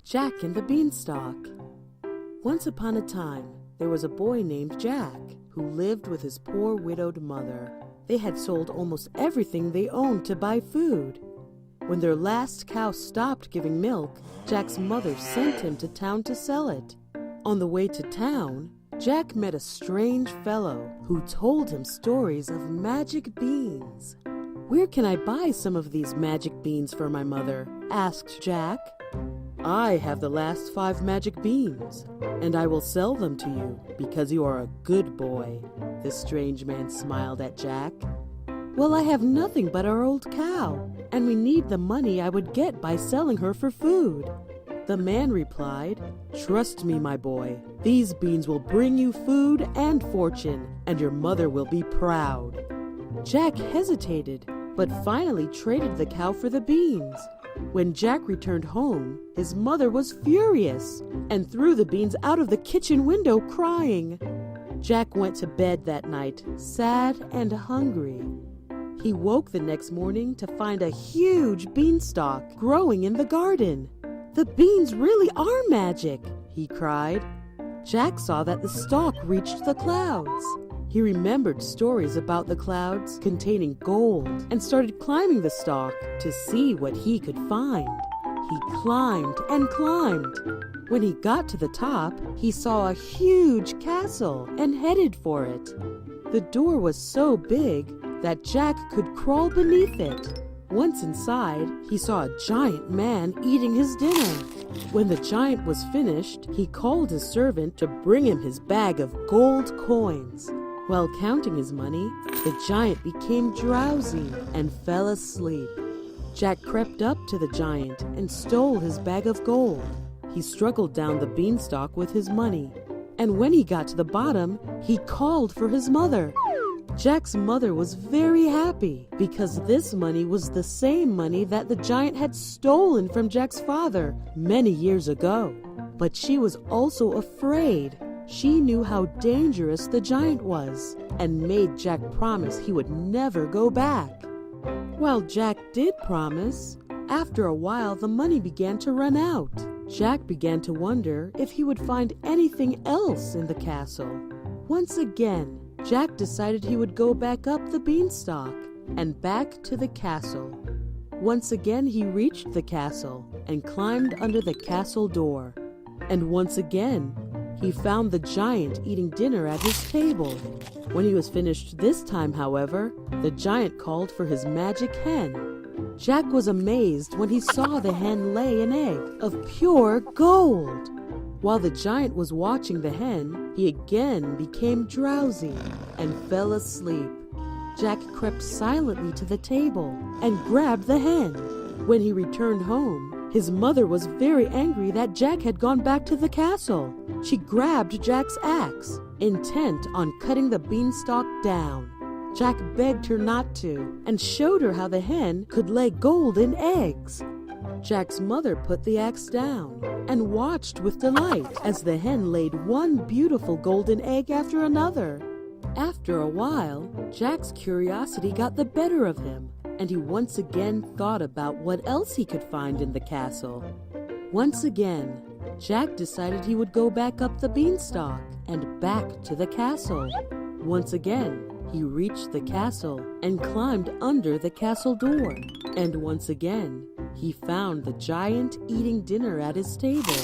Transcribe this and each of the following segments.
Jack and the Beanstalk. Once upon a time, there was a boy named Jack who lived with his poor widowed mother. They had sold almost everything they owned to buy food. When their last cow stopped giving milk, Jack's mother sent him to town to sell it. On the way to town, Jack met a strange fellow who told him stories of magic beans. "Where can I buy some of these magic beans for my mother?" asked Jack. "I have the last 5 magic beans, and I will sell them to you because you are a good boy." The strange man smiled at Jack. "Well, I have nothing but our old cow, and we need the money I would get by selling her for food." The man replied, "Trust me, my boy. These beans will bring you food and fortune, and your mother will be proud." Jack hesitated, but finally traded the cow for the beans. When Jack returned home, his mother was furious and threw the beans out of the kitchen window crying. Jack went to bed that night, sad and hungry. He woke the next morning to find a huge beanstalk growing in the garden. "The beans really are magic," he cried. Jack saw that the stalk reached the clouds. He remembered stories about the clouds containing gold and started climbing the stalk to see what he could find. He climbed and climbed. When he got to the top, he saw a huge castle and headed for it. The door was so big that Jack could crawl beneath it. Once inside, he saw a giant man eating his dinner. When the giant was finished, he called his servant to bring him his bag of gold coins. While counting his money, the giant became drowsy and fell asleep. Jack crept up to the giant and stole his bag of gold. He struggled down the beanstalk with his money, and when he got to the bottom, he called for his mother. Jack's mother was very happy because this money was the same money that the giant had stolen from Jack's father many years ago. But she was also afraid. She knew how dangerous the giant was and made Jack promise he would never go back. While Jack did promise, after a while the money began to run out. Jack began to wonder if he would find anything else in the castle. Once again, Jack decided he would go back up the beanstalk and back to the castle. Once again he reached the castle and climbed under the castle door. And once again, he found the giant eating dinner at his table. When he was finished this time, however, the giant called for his magic hen. Jack was amazed when he saw the hen lay an egg of pure gold. While the giant was watching the hen, he again became drowsy and fell asleep. Jack crept silently to the table and grabbed the hen. When he returned home, his mother was very angry that Jack had gone back to the castle. She grabbed Jack's axe, intent on cutting the beanstalk down. Jack begged her not to and showed her how the hen could lay golden eggs. Jack's mother put the axe down and watched with delight as the hen laid one beautiful golden egg after another. After a while, Jack's curiosity got the better of him, and he once again thought about what else he could find in the castle. Once again, Jack decided he would go back up the beanstalk and back to the castle. Once again, he reached the castle and climbed under the castle door. And once again, he found the giant eating dinner at his table.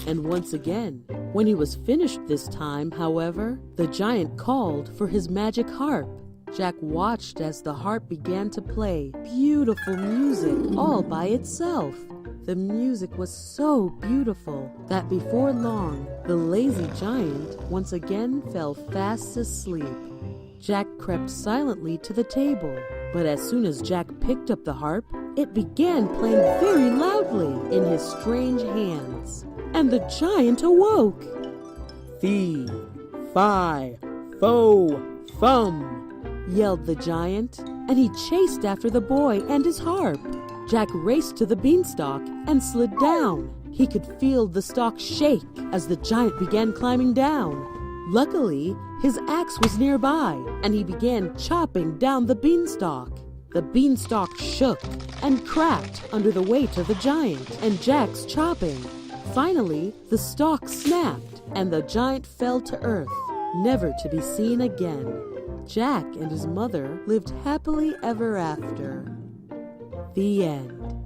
And once again, when he was finished this time, however, the giant called for his magic harp. Jack watched as the harp began to play beautiful music all by itself. The music was so beautiful that before long, the lazy giant once again fell fast asleep. Jack crept silently to the table, but as soon as Jack picked up the harp, it began playing very loudly in his strange hands, and the giant awoke. "Fee, fi, fo, fum," yelled the giant, and he chased after the boy and his harp. Jack raced to the beanstalk and slid down. He could feel the stalk shake as the giant began climbing down. Luckily, his axe was nearby, and he began chopping down the beanstalk. The beanstalk shook and cracked under the weight of the giant and Jack's chopping. Finally, the stalk snapped, and the giant fell to earth, never to be seen again. Jack and his mother lived happily ever after. The end.